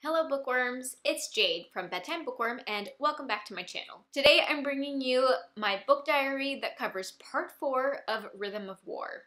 Hello bookworms, it's Jade from Bedtime Bookworm and welcome back to my channel. Today I'm bringing you my book diary that covers part 4 of Rhythm of War.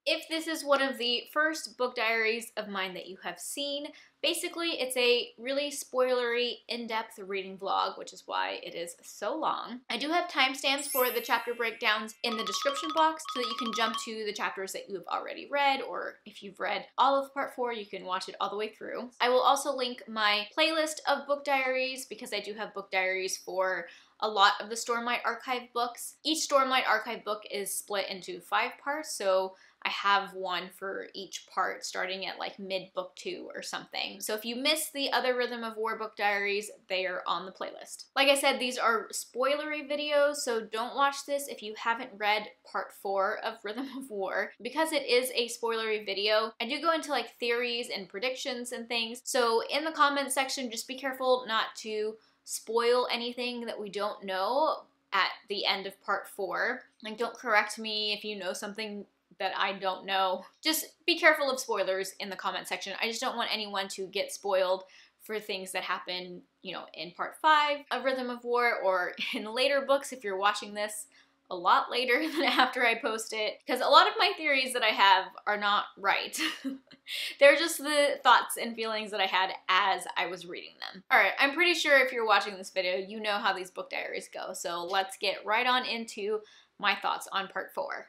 If this is one of the first book diaries of mine that you have seen, basically it's a really spoilery, in-depth reading vlog, which is why it is so long. I do have timestamps for the chapter breakdowns in the description box so that you can jump to the chapters that you have already read, or if you've read all of part 4, you can watch it all the way through. I will also link my playlist of book diaries because I do have book diaries for a lot of the Stormlight Archive books. Each Stormlight Archive book is split into 5 parts, so I have one for each part starting at like mid-book 2 or something. So if you missed the other Rhythm of War book diaries, they are on the playlist. Like I said, these are spoilery videos, so don't watch this if you haven't read part 4 of Rhythm of War. Because it is a spoilery video, I do go into like theories and predictions and things. So in the comment section, just be careful not to spoil anything that we don't know at the end of part 4. Like, don't correct me if you know something that I don't know. Just be careful of spoilers in the comment section. I just don't want anyone to get spoiled for things that happen, you know, in part 5 of Rhythm of War or in later books if you're watching this a lot later than after I post it, because a lot of my theories that I have are not right. They're just the thoughts and feelings that I had as I was reading them. Alright, I'm pretty sure if you're watching this video, you know how these book diaries go, so let's get right on into my thoughts on part 4.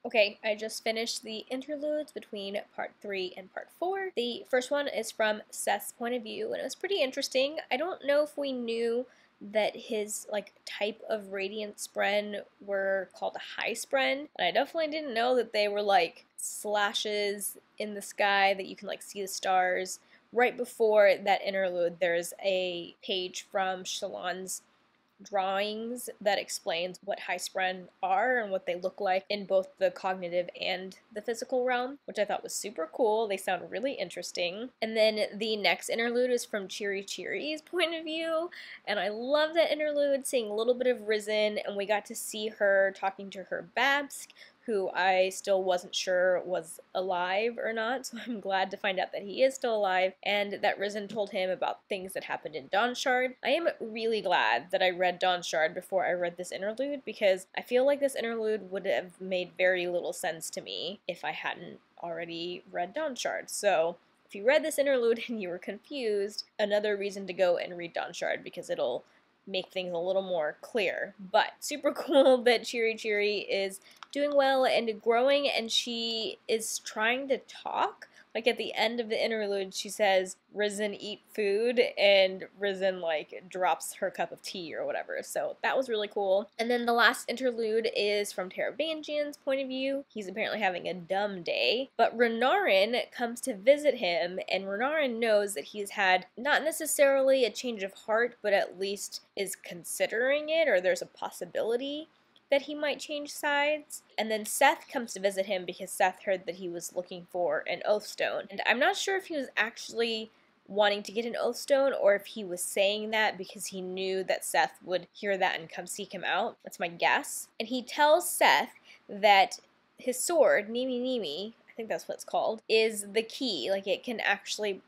Okay, I just finished the interludes between part 3 and part 4. The first one is from Seth's point of view, and it was pretty interesting. I don't know if we knew that his type of radiant spren were called high spren, and I definitely didn't know that they were like slashes in the sky that you can like see the stars. Right before that interlude, there's a page from Shallan's drawings that explains what high spren are and what they look like in both the cognitive and the physical realm, which I thought was super cool. They sound really interesting. And then the next interlude is from Cheery Cheery's point of view, and I love that interlude, seeing a little bit of Risen, and we got to see her talking to her Babsk, who I still wasn't sure was alive or not, so I'm glad to find out that he is still alive, and that Risen told him about things that happened in Dawnshard. I am really glad that I read Dawnshard before I read this interlude, because I feel like this interlude would have made very little sense to me if I hadn't already read Dawnshard. So if you read this interlude and you were confused, another reason to go and read Dawnshard, because it'll make things a little more clear. But super cool that Cheery Cheery is doing well and growing, and she is trying to talk. Like at the end of the interlude, she says, "Risen, eat food," and Risen like drops her cup of tea or whatever. So that was really cool. And then the last interlude is from Taravangian's point of view. He's apparently having a dumb day, but Renarin comes to visit him, and Renarin knows that he's had not necessarily a change of heart, but at least is considering it, or there's a possibility that he might change sides. And then Seth comes to visit him because Seth heard that he was looking for an Oathstone. And I'm not sure if he was actually wanting to get an Oathstone or if he was saying that because he knew that Seth would hear that and come seek him out. That's my guess. And he tells Seth that his sword, Nimi Nimi, I think that's what it's called, is the key. Like, it can actually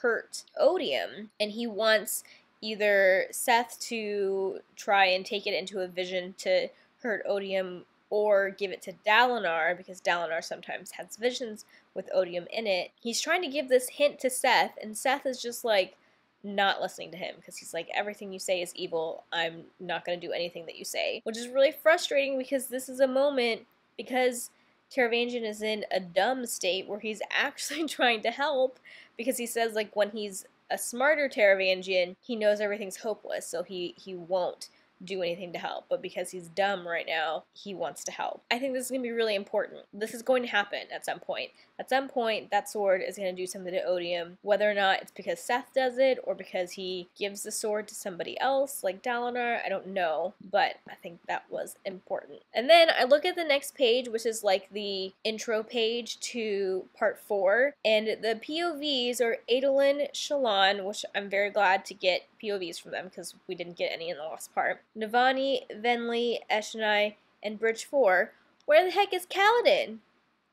hurt Odium. And he wants either Seth to try and take it into a vision to hurt Odium, or give it to Dalinar, because Dalinar sometimes has visions with Odium in it. He's trying to give this hint to Seth, and Seth is just like not listening to him, because he's like, everything you say is evil, I'm not going to do anything that you say. Which is really frustrating, because this is a moment, because Taravangian is in a dumb state where he's actually trying to help, because he says like when he's a smarter Taravangian, he knows everything's hopeless, so he won't do anything to help, but because he's dumb right now, he wants to help. I think this is going to be really important. This is going to happen at some point. At some point, that sword is going to do something to Odium, whether or not it's because Seth does it, or because he gives the sword to somebody else, like Dalinar, I don't know, but I think that was important. And then I look at the next page, which is like the intro page to part 4, and the POVs are Adolin, Shallan, which I'm very glad to get POVs from them because we didn't get any in the last part. Navani, Venli, Eshonai, and Bridge 4. Where the heck is Kaladin?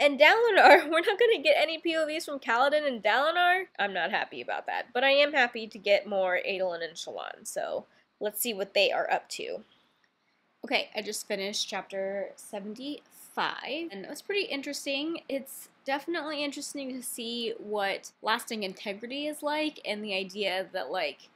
And Dalinar, we're not going to get any POVs from Kaladin and Dalinar? I'm not happy about that, but I am happy to get more Adolin and Shallan, so let's see what they are up to. Okay, I just finished chapter 75, and it was pretty interesting. It's definitely interesting to see what lasting integrity is like, and the idea that, like,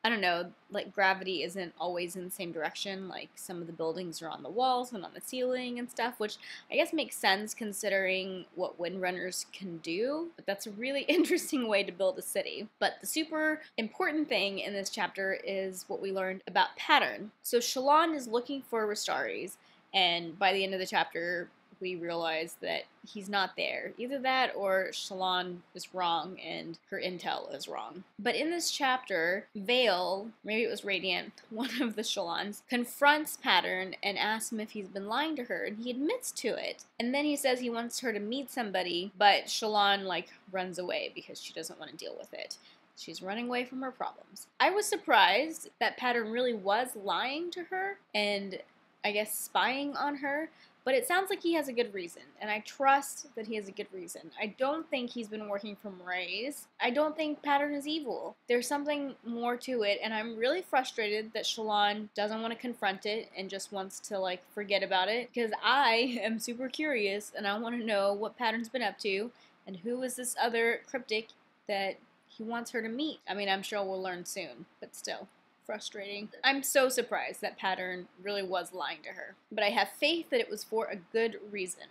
I don't know, like, gravity isn't always in the same direction. Like, some of the buildings are on the walls and on the ceiling and stuff, which I guess makes sense considering what windrunners can do. But that's a really interesting way to build a city. But the super important thing in this chapter is what we learned about pattern. So Shallan is looking for Ristaris, and by the end of the chapter, we realize that he's not there. Either that or Shallan is wrong and her intel is wrong. But in this chapter, Vale, maybe it was Radiant, one of the Shallans, confronts Pattern and asks him if he's been lying to her, and he admits to it. And then he says he wants her to meet somebody, but Shallan, like, runs away because she doesn't want to deal with it. She's running away from her problems. I was surprised that Pattern really was lying to her and, I guess, spying on her. But it sounds like he has a good reason, and I trust that he has a good reason. I don't think he's been working for Mraize. I don't think Pattern is evil. There's something more to it, and I'm really frustrated that Shallan doesn't want to confront it and just wants to, like, forget about it, because I am super curious, and I want to know what Pattern's been up to, and who is this other cryptic that he wants her to meet. I mean, I'm sure we'll learn soon, but still. Frustrating. I'm so surprised that Pattern really was lying to her, but I have faith that it was for a good reason.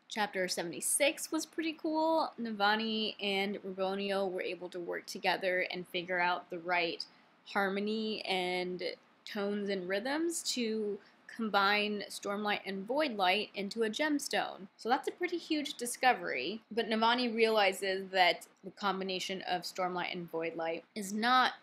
Chapter 76 was pretty cool. Navani and Rubonio were able to work together and figure out the right harmony and tones and rhythms to combine Stormlight and Voidlight into a gemstone. So that's a pretty huge discovery, but Navani realizes that the combination of Stormlight and Voidlight is not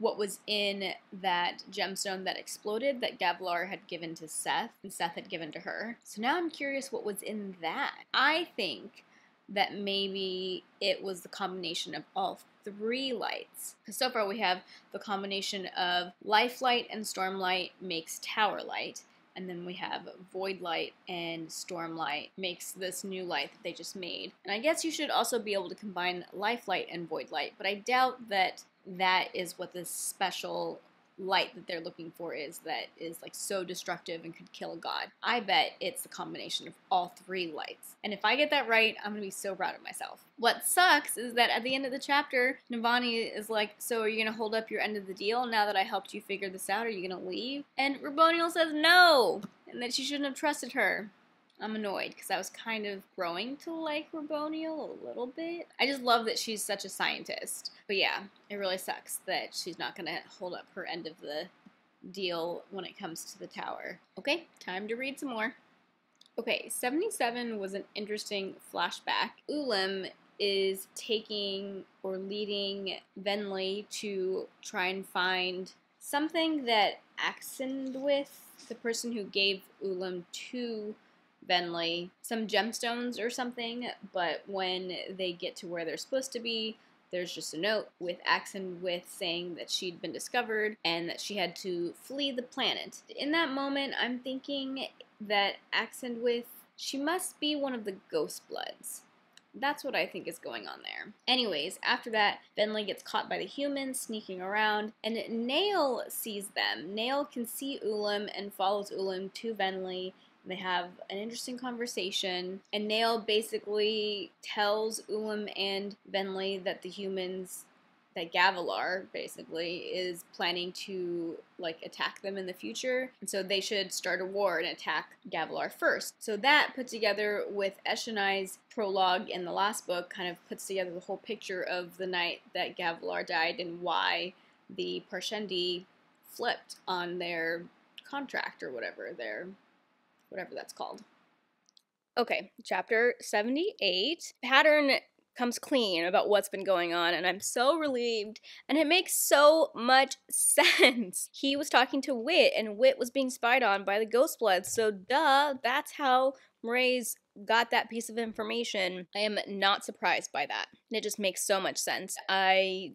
what was in that gemstone that exploded that Gavilar had given to Seth and Seth had given to her. So now I'm curious what was in that. I think that maybe it was the combination of all three lights. Because so far we have the combination of Life Light and Stormlight makes Tower Light, and then we have Void Light and Storm Light makes this new light that they just made. And I guess you should also be able to combine Life Light and Void Light, but I doubt that that is what this special light that they're looking for is, that is like so destructive and could kill a god. I bet it's the combination of all three lights. And if I get that right, I'm gonna be so proud of myself. What sucks is that at the end of the chapter, Navani is like, so are you gonna hold up your end of the deal now that I helped you figure this out? Are you gonna leave? And Ruboniel says no, and that she shouldn't have trusted her. I'm annoyed because I was kind of growing to like Ruboniel a little bit. I just love that she's such a scientist. But yeah, it really sucks that she's not going to hold up her end of the deal when it comes to the tower. Okay, time to read some more. Okay, 77 was an interesting flashback. Ulam is taking or leading Venli to try and find something that Axendwith, the person who gave Ulam to Venli, some gemstones or something, but when they get to where they're supposed to be, there's just a note with Axendwith saying that she'd been discovered and that she had to flee the planet. In that moment, I'm thinking that Axendwith, she must be one of the Ghost Bloods. That's what I think is going on there. Anyways, after that, Venli gets caught by the humans sneaking around, and Nail sees them. Nail can see Ulam and follows Ulam to Venli. They have an interesting conversation, and Nail basically tells Ulam and Venli that the humans, that Gavilar basically is planning to like attack them in the future, and so they should start a war and attack Gavilar first. So that, put together with Eshonai's prologue in the last book, kind of puts together the whole picture of the night that Gavilar died and why the Parshendi flipped on their contract or whatever that's called. Okay, chapter 78. Pattern comes clean about what's been going on, and I'm so relieved, and it makes so much sense. He was talking to Wit, and Wit was being spied on by the Ghost Bloods, so duh, that's how Mraize got that piece of information. I am not surprised by that. It just makes so much sense. I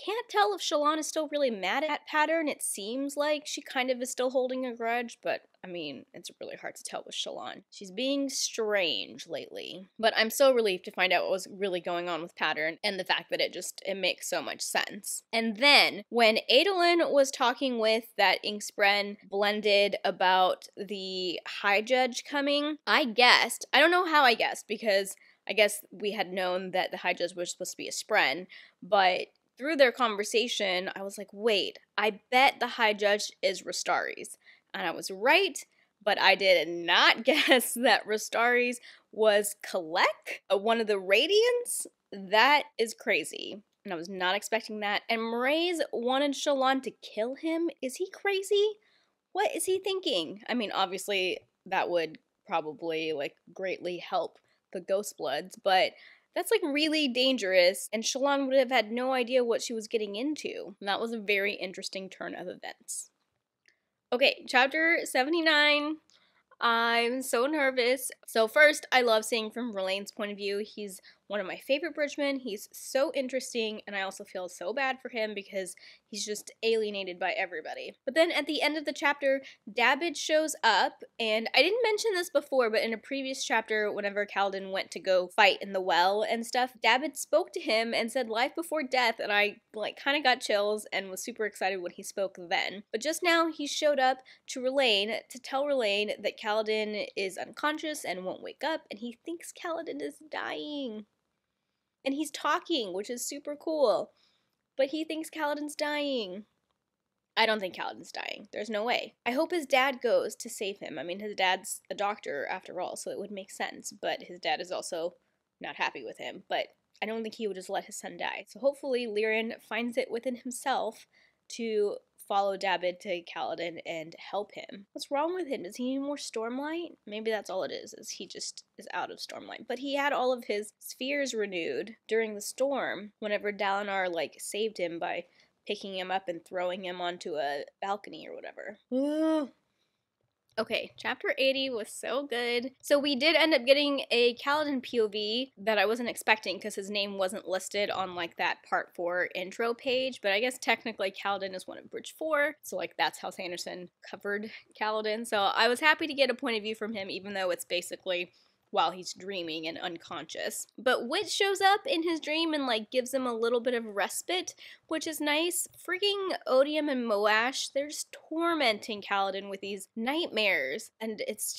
can't tell if Shallan is still really mad at Pattern. It seems like she kind of is still holding a grudge, but I mean, it's really hard to tell with Shallan. She's being strange lately. But I'm so relieved to find out what was really going on with Pattern and the fact that it makes so much sense. And then, when Adolin was talking with that Inkspren blended about the High Judge coming, I don't know how I guessed, because I guess we had known that the High Judge was supposed to be a Spren, but through their conversation, I was like, wait, I bet the High Judge is Rastaris. And I was right, but I did not guess that Rastaris was Kalek, one of the Radiants. That is crazy. And I was not expecting that. And Mraize wanted Shallan to kill him. Is he crazy? What is he thinking? I mean, obviously, that would probably, like, greatly help the Ghostbloods, but that's, like, really dangerous, and Shallan would have had no idea what she was getting into. And that was a very interesting turn of events. Okay, chapter 79. I'm so nervous. So first, I love seeing from Verlaine's point of view. He's one of my favorite bridgemen. He's so interesting, and I also feel so bad for him because he's just alienated by everybody. But then at the end of the chapter, Dabbid shows up, and I didn't mention this before, but in a previous chapter, whenever Kaladin went to go fight in the well and stuff, Dabbid spoke to him and said life before death, and I kind of got chills and was super excited when he spoke then. But just now, he showed up to Verlaine to tell Verlaine that Kaladin is unconscious and won't wake up, and he thinks Kaladin is dying. And he's talking, which is super cool. But he thinks Kaladin's dying. I don't think Kaladin's dying. There's no way. I hope his dad goes to save him. I mean, his dad's a doctor after all, so it would make sense. But his dad is also not happy with him. But I don't think he would just let his son die. So hopefully Lirin finds it within himself to follow Dabbid to Kaladin and help him. What's wrong with him? Does he need more Stormlight? Maybe that's all it is he just is out of Stormlight. But he had all of his spheres renewed during the storm whenever Dalinar, saved him by picking him up and throwing him onto a balcony or whatever. Okay, chapter 80 was so good. So we did end up getting a Kaladin POV that I wasn't expecting because his name wasn't listed on that part 4 intro page, but I guess technically Kaladin is one of Bridge 4, so that's how Sanderson covered Kaladin. So I was happy to get a point of view from him, even though it's basically while he's dreaming and unconscious. But Wit shows up in his dream and gives him a little bit of respite, which is nice. Freaking Odium and Moash, they're just tormenting Kaladin with these nightmares, and it's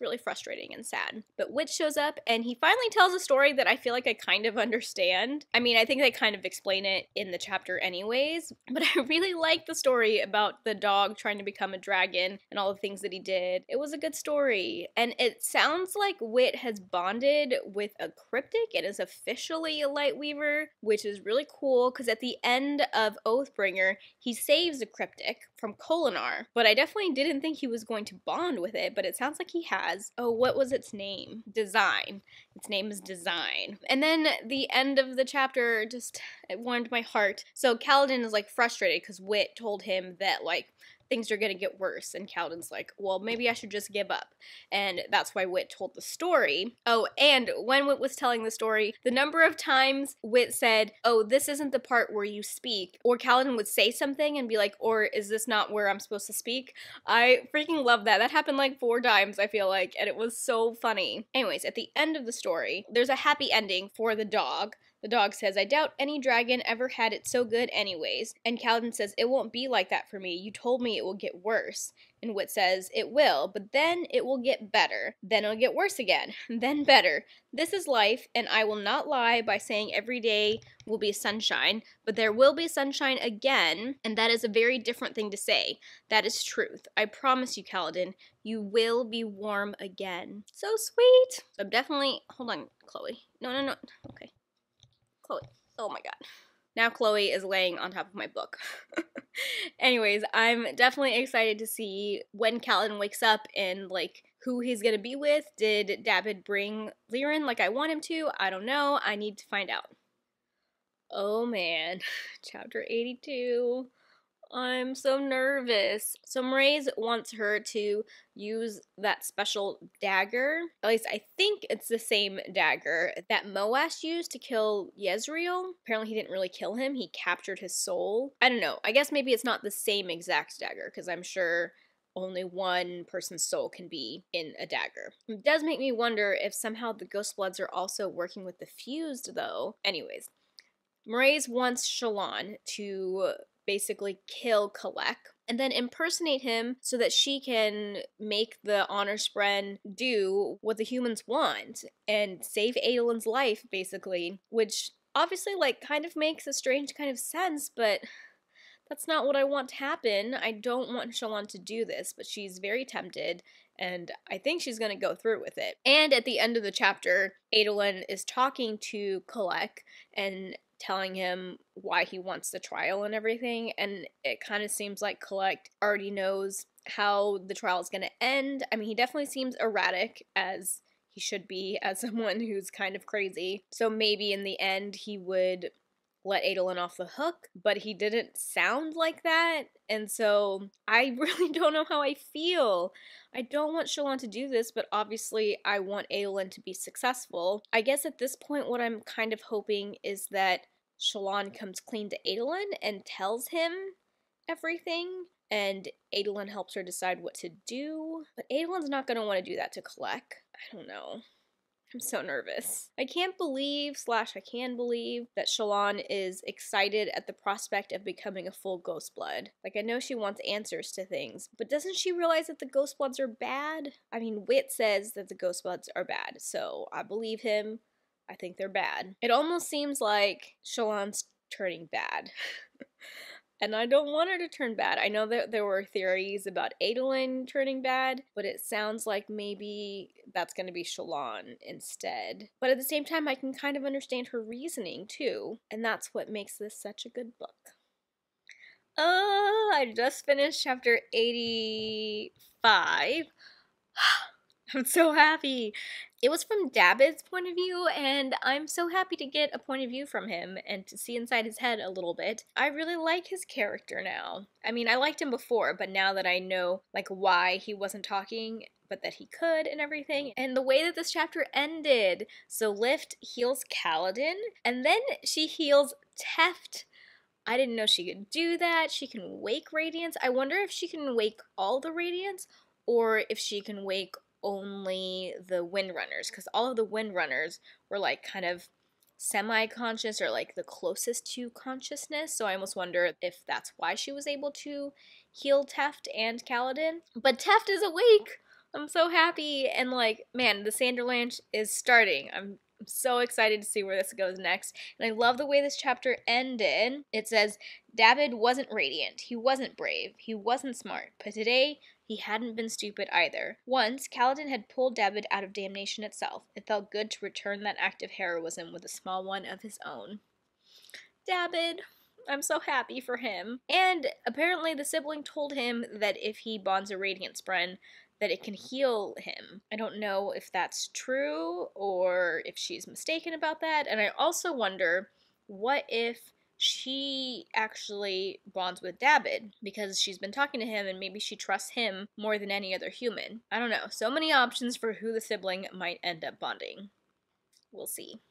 really frustrating and sad. But Wit shows up, and he finally tells a story that I feel like I kind of understand. I mean, I think they kind of explain it in the chapter anyways, but I really like the story about the dog trying to become a dragon and all the things that he did. It was a good story, and it sounds like Wit has bonded with a cryptic and is officially a Lightweaver, which is really cool, because at the end of Oathbringer, he saves a cryptic from Kholinar, but I definitely didn't think he was going to bond with it, but it sounds like he has. Oh, what was its name? Design. Its name is Design. And then the end of the chapter it warmed my heart. So Kaladin is frustrated because Wit told him that things are gonna get worse, and Kaladin's like, well, maybe I should just give up. And that's why Wit told the story. Oh, and when Wit was telling the story, the number of times Wit said, oh, this isn't the part where you speak, or Kaladin would say something and be like, or is this not where I'm supposed to speak? I freaking love that. That happened 4 times, I feel like, and it was so funny. Anyways, at the end of the story, there's a happy ending for the dog. The dog says, I doubt any dragon ever had it so good anyways. And Kaladin says, it won't be like that for me. You told me it will get worse. And Wit says, it will, but then it will get better. Then it'll get worse again. Then better. This is life, and I will not lie by saying every day will be sunshine, but there will be sunshine again, and that is a very different thing to say. That is truth. I promise you, Kaladin, you will be warm again. So sweet. So I'm definitely, hold on, Chloe. No. Okay. Chloe. Oh my god. Now Chloe is laying on top of my book. Anyways, I'm definitely excited to see when Kaladin wakes up and, who he's gonna be with. Did Dabbid bring Lirin like I want him to? I don't know. I need to find out. Oh man. Chapter 82. I'm so nervous. So Mraize wants her to use that special dagger. At least I think it's the same dagger that Moash used to kill Yezreel. Apparently he didn't really kill him, he captured his soul. I don't know. I guess maybe it's not the same exact dagger, because I'm sure only one person's soul can be in a dagger. It does make me wonder if somehow the Ghostbloods are also working with the fused, though. Anyways, Mraize wants Shallan to basically kill Kalek and then impersonate him so that she can make the Honor Spren do what the humans want and save Adolin's life, basically, which obviously, like, kind of makes a strange kind of sense, but that's not what I want to happen. I don't want Shallan to do this, but she's very tempted, and I think she's going to go through with it. And at the end of the chapter, Adolin is talking to Kalek and telling him why he wants the trial and everything, and it kind of seems like Kalek already knows how the trial is going to end. I mean, he definitely seems erratic, as he should be, as someone who's kind of crazy. So maybe in the end he would let Adolin off the hook, but he didn't sound like that, and so I really don't know how I feel. I don't want Shallan to do this, but obviously I want Adolin to be successful. I guess at this point what I'm kind of hoping is that Shallan comes clean to Adolin and tells him everything, and Adolin helps her decide what to do, but Adolin's not going to want to do that to Kalek. I don't know. I'm so nervous. I can't believe, / I can believe, that Shallan is excited at the prospect of becoming a full Ghostblood. Like, I know she wants answers to things, but doesn't she realize that the Ghostbloods are bad? I mean, Wit says that the Ghostbloods are bad, so I believe him. I think they're bad. It almost seems like Shallan's turning bad. And I don't want her to turn bad. I know that there were theories about Adolin turning bad, but it sounds like maybe that's going to be Shallan instead. But at the same time, I can kind of understand her reasoning too, and that's what makes this such a good book. I just finished chapter 85. I'm so happy. It was from David's point of view, and I'm so happy to get a point of view from him and to see inside his head a little bit. I really like his character now. I mean, I liked him before, but now that I know, like, why he wasn't talking, but that he could and everything, and the way that this chapter ended. So Lift heals Kaladin, and then she heals Teft. I didn't know she could do that. She can wake Radiance. I wonder if she can wake all the Radiance, or if she can wake only the Windrunners, because all of the Windrunners were like kind of semi-conscious or like the closest to consciousness, so I almost wonder if that's why she was able to heal Teft and Kaladin. But Teft is awake! I'm so happy, and like, man, the Sanderlanche is starting. I'm so excited to see where this goes next, and I love the way this chapter ended. It says, David wasn't radiant, he wasn't brave, he wasn't smart, but today he hadn't been stupid either. Once, Kaladin had pulled David out of damnation itself. It felt good to return that act of heroism with a small one of his own. David, I'm so happy for him. And apparently the sibling told him that if he bonds a Radiant Spren, that it can heal him. I don't know if that's true or if she's mistaken about that. And I also wonder, what if she actually bonds with David because she's been talking to him and maybe she trusts him more than any other human? I don't know. So many options for who the sibling might end up bonding. We'll see.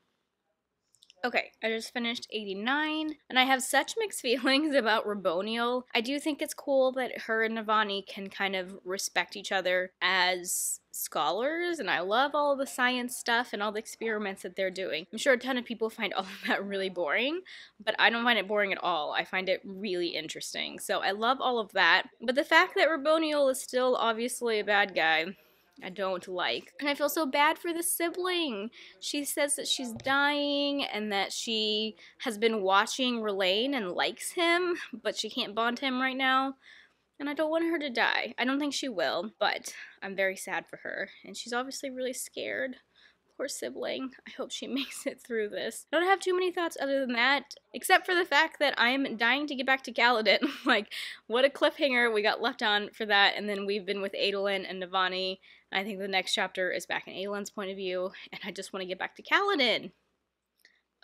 Okay, I just finished 89, and I have such mixed feelings about Raboniel. I do think it's cool that her and Navani can kind of respect each other as scholars, and I love all the science stuff and all the experiments that they're doing. I'm sure a ton of people find all of that really boring, but I don't find it boring at all. I find it really interesting. So I love all of that, but the fact that Raboniel is still obviously a bad guy, I don't like. And I feel so bad for the sibling. She says that she's dying and that she has been watching Relaine and likes him, but she can't bond him right now. And I don't want her to die. I don't think she will, but I'm very sad for her. And she's obviously really scared. Poor sibling. I hope she makes it through this. I don't have too many thoughts other than that, except for the fact that I'm dying to get back to Kaladin. Like, what a cliffhanger we got left on for that, and then we've been with Adolin and Navani. I think the next chapter is back in Aelin's point of view, and I just want to get back to Kaladin.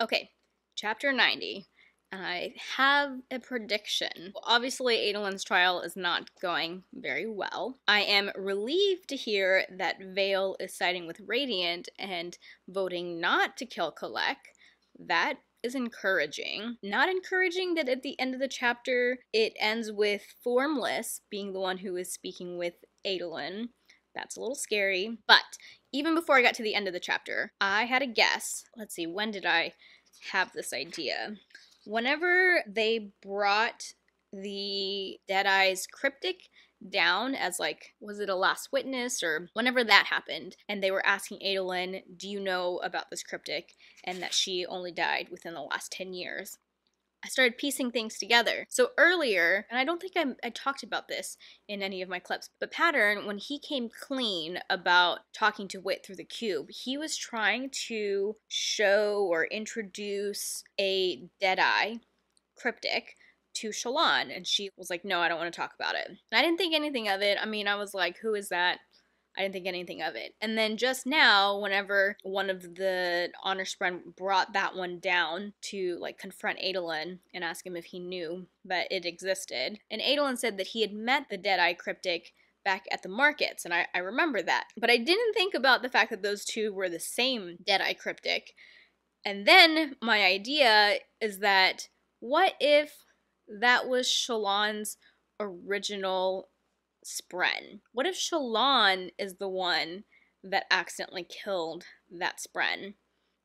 Okay, chapter 90. and I have a prediction. Well, obviously, Adolin's trial is not going very well. I am relieved to hear that Vale is siding with Radiant and voting not to kill Collect. That is encouraging. Not encouraging that at the end of the chapter it ends with Formless being the one who is speaking with Adolin. That's a little scary. But even before I got to the end of the chapter, I had a guess. Let's see, when did I have this idea? Whenever they brought the Deadeye's cryptic down as, like, was it a last witness, or whenever that happened, and they were asking Adolin, do you know about this cryptic, and that she only died within the last 10 years. I started piecing things together. So earlier, and I don't think I talked about this in any of my clips, but Pattern, when he came clean about talking to Wit through the cube, he was trying to show or introduce a Deadeye cryptic to Shallan, and she was like, no, I don't want to talk about it. And I didn't think anything of it. I mean, I was like, who is that? I didn't think anything of it. And then just now, whenever one of the Honor Spren brought that one down to, like, confront Adolin and ask him if he knew that it existed, and Adolin said that he had met the Deadeye cryptic back at the markets, and I remember that. But I didn't think about the fact that those two were the same Deadeye cryptic. And then my idea is that, what if that was Shallan's original Spren? What if Shallan is the one that accidentally killed that Spren,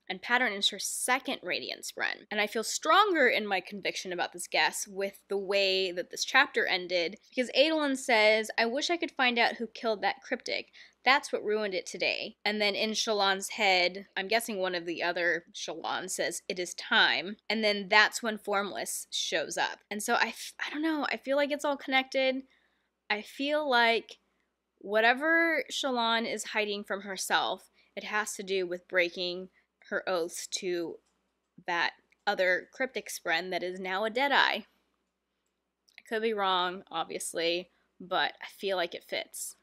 and Pattern is her second Radiant Spren? And I feel stronger in my conviction about this guess with the way that this chapter ended, because Adolin says, I wish I could find out who killed that cryptic. That's what ruined it today. And then in Shallan's head, I'm guessing one of the other Shallan says, it is time. And then that's when Formless shows up. And so I don't know, I feel like it's all connected. I feel like whatever Shallan is hiding from herself, it has to do with breaking her oaths to that other cryptic Spren that is now a Deadeye. I could be wrong, obviously, but I feel like it fits.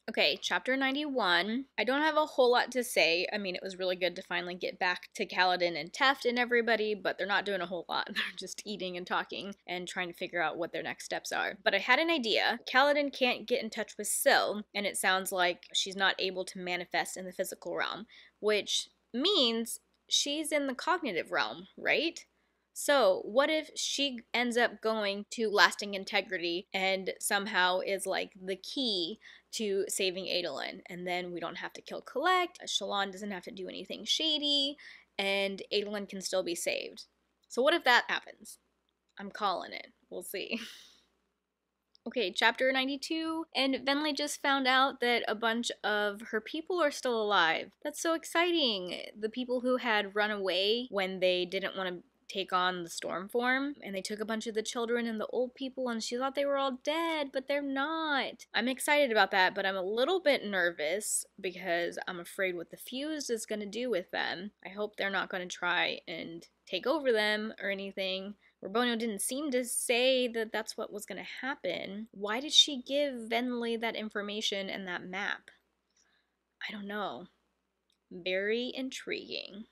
Okay, chapter 91. I don't have a whole lot to say. I mean, it was really good to finally get back to Kaladin and Teft and everybody, but they're not doing a whole lot. They're just eating and talking and trying to figure out what their next steps are. But I had an idea. Kaladin can't get in touch with Syl, and it sounds like she's not able to manifest in the physical realm, which means she's in the cognitive realm, right? So, what if she ends up going to Lasting Integrity and somehow is, like, the key to saving Adolin, and then we don't have to kill Collect, Shallan doesn't have to do anything shady, and Adolin can still be saved. So what if that happens? I'm calling it. We'll see. Okay, chapter 92, and Venli just found out that a bunch of her people are still alive. That's so exciting! The people who had run away when they didn't want to take on the storm form, and they took a bunch of the children and the old people, and she thought they were all dead, but they're not. I'm excited about that, but I'm a little bit nervous because I'm afraid what the Fused is going to do with them. I hope they're not going to try and take over them or anything. Rabonio didn't seem to say that that's what was going to happen. Why did she give Venli that information and that map? I don't know. Very intriguing.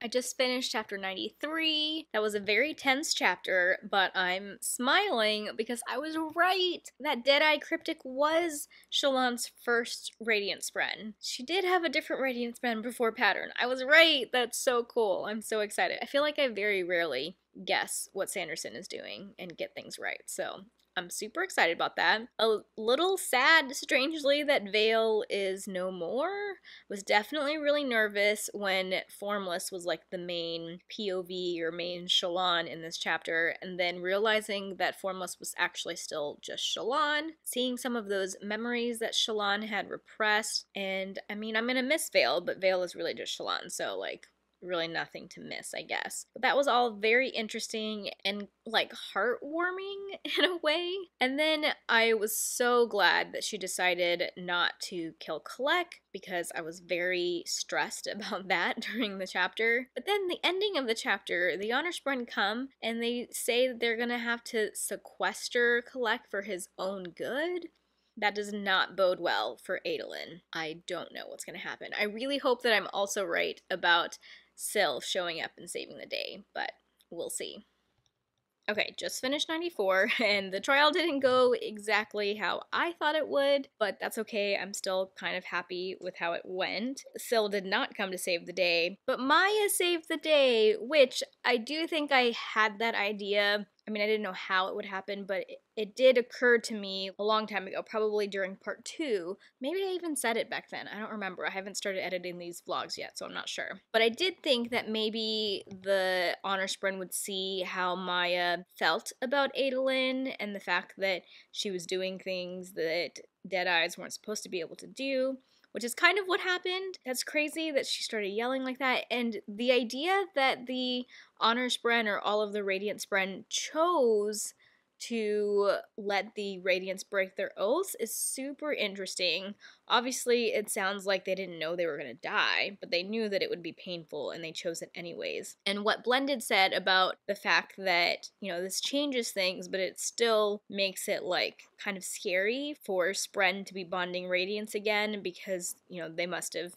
I just finished chapter 93. That was a very tense chapter, but I'm smiling because I was right. That Deadeye cryptic was Shallan's first Radiant Spren. She did have a different Radiant Spren before Pattern. I was right. That's so cool. I'm so excited. I feel like I very rarely guess what Sanderson is doing and get things right, so I'm super excited about that. A little sad, strangely, that Vale is no more. Was definitely really nervous when Formless was like the main POV or main Shallan in this chapter, and then realizing that Formless was actually still just Shallan, seeing some of those memories that Shallan had repressed, and I mean, I'm gonna miss Vale, but Vale is really just Shallan, so like, really nothing to miss, I guess. But that was all very interesting and like heartwarming in a way. And then I was so glad that she decided not to kill Collect because I was very stressed about that during the chapter. But then the ending of the chapter, the Honor Spren come and they say that they're gonna have to sequester Collect for his own good. That does not bode well for Adolin. I don't know what's going to happen. I really hope that I'm also right about Syl showing up and saving the day, but we'll see. Okay, just finished 94, and the trial didn't go exactly how I thought it would, but that's okay. I'm still kind of happy with how it went. Syl did not come to save the day, but Maya saved the day, which I do think I had that idea. I mean, I didn't know how it would happen, but it did occur to me a long time ago, probably during part 2. Maybe I even said it back then. I don't remember. I haven't started editing these vlogs yet, so I'm not sure. But I did think that maybe the honor sprint would see how Maya felt about Adolin and the fact that she was doing things that Deadeyes weren't supposed to be able to do, which is kind of what happened. That's crazy that she started yelling like that, and the idea that the honor spren or all of the radiant spren chose to let the Radiants break their oaths is super interesting. Obviously, it sounds like they didn't know they were going to die, but they knew that it would be painful and they chose it anyways. And what Blended said about the fact that, you know, this changes things, but it still makes it like kind of scary for Spren to be bonding Radiants again because, you know, they must have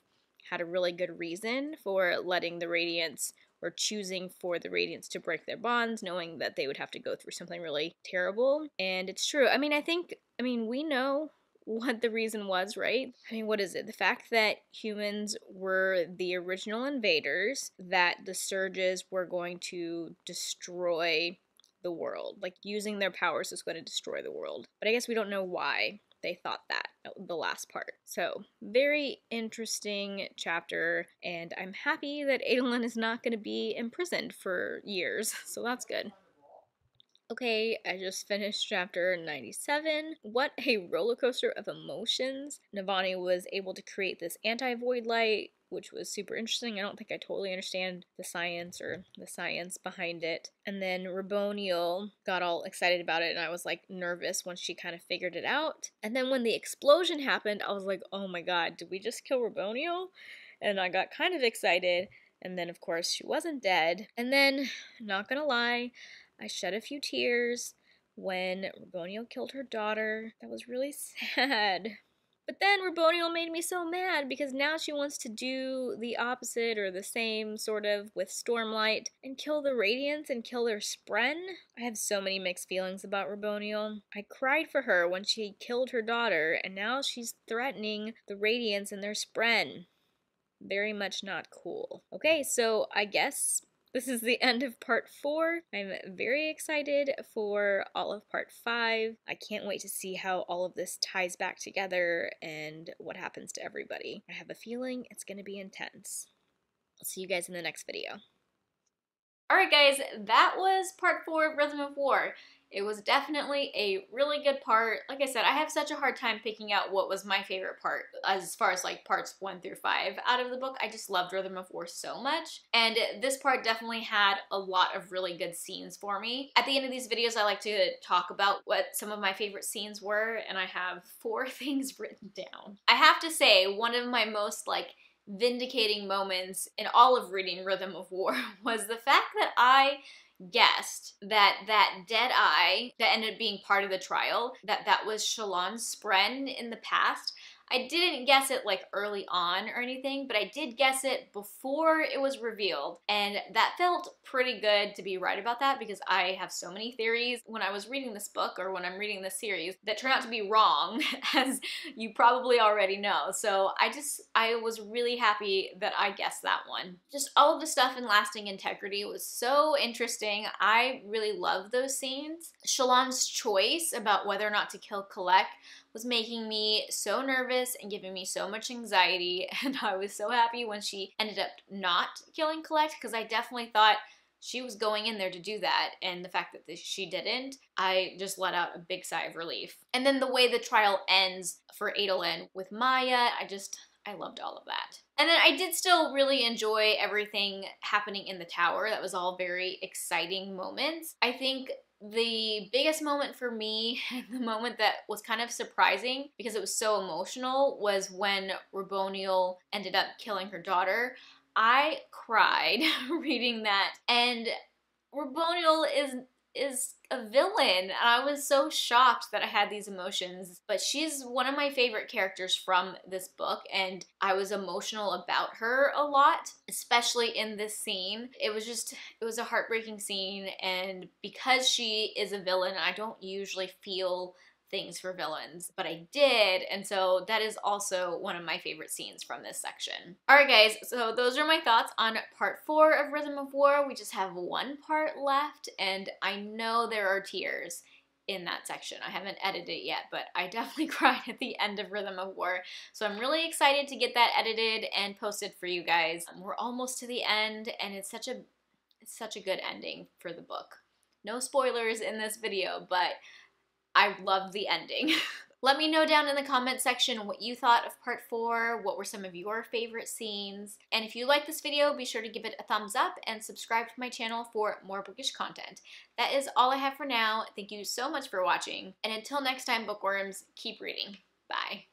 had a really good reason for letting the Radiants or choosing for the Radiants to break their bonds, knowing that they would have to go through something really terrible. And it's true. I mean, we know what the reason was, right? I mean, what is it? The fact that humans were the original invaders, that the Surges were going to destroy the world. Like, using their powers is going to destroy the world. But I guess we don't know why they thought that, the last part. So, very interesting chapter, and I'm happy that Adolin is not going to be imprisoned for years, so that's good. Okay, I just finished chapter 97. What a roller coaster of emotions. Navani was able to create this anti-void light, which was super interesting. I don't think I totally understand the science behind it. And then Raboniel got all excited about it, and I was like nervous once she kind of figured it out. And then when the explosion happened, I was like, oh my god, did we just kill Raboniel? And I got kind of excited. And then, of course, she wasn't dead. And then, not gonna lie, I shed a few tears when Raboniel killed her daughter. That was really sad. But then Raboniel made me so mad because now she wants to do the opposite or the same sort of with Stormlight and kill the Radiants and kill their Spren. I have so many mixed feelings about Raboniel. I cried for her when she killed her daughter, and now she's threatening the Radiants and their Spren. Very much not cool. Okay, so I guess this is the end of part 4. I'm very excited for all of part 5. I can't wait to see how all of this ties back together and what happens to everybody. I have a feeling it's going to be intense. I'll see you guys in the next video. Alright guys, that was part 4 of Rhythm of War. It was definitely a really good part. Like I said, I have such a hard time picking out what was my favorite part as far as like parts 1 through 5 out of the book. I just loved Rhythm of War so much. And this part definitely had a lot of really good scenes for me. At the end of these videos, I like to talk about what some of my favorite scenes were, and I have 4 things written down. I have to say, one of my most like vindicating moments in all of reading Rhythm of War was the fact that I guessed that Deadeye that ended up being part of the trial, that was Shallan's Spren in the past. I didn't guess it like early on or anything, but I did guess it before it was revealed, and that felt pretty good to be right about that because I have so many theories when I was reading this book or when I'm reading this series that turn out to be wrong, as you probably already know. So I was really happy that I guessed that one. Just all of the stuff in Lasting Integrity was so interesting. I really love those scenes. Shallan's choice about whether or not to kill Collect was making me so nervous and giving me so much anxiety, and I was so happy when she ended up not killing Collect because I definitely thought she was going in there to do that, and the fact that she didn't, I just let out a big sigh of relief. And then the way the trial ends for Adolin with Maya, I loved all of that. And then I did still really enjoy everything happening in the tower. That was all very exciting moments. I think the biggest moment for me, the moment that was kind of surprising because it was so emotional, was when Raboniel ended up killing her daughter. I cried reading that, and Raboniel is is a villain, and I was so shocked that I had these emotions. But she's one of my favorite characters from this book, and I was emotional about her a lot, especially in this scene. It was a heartbreaking scene, and because she is a villain, I don't usually feel things for villains, but I did, and so that is also one of my favorite scenes from this section. Alright guys, so those are my thoughts on part 4 of Rhythm of War. We just have one part left, and I know there are tears in that section. I haven't edited it yet, but I definitely cried at the end of Rhythm of War, so I'm really excited to get that edited and posted for you guys. We're almost to the end, and it's such a good ending for the book. No spoilers in this video, but I loved the ending. Let me know down in the comment section what you thought of part 4, what were some of your favorite scenes, and if you like this video, be sure to give it a thumbs up and subscribe to my channel for more bookish content. That is all I have for now. Thank you so much for watching, and until next time, bookworms, keep reading. Bye.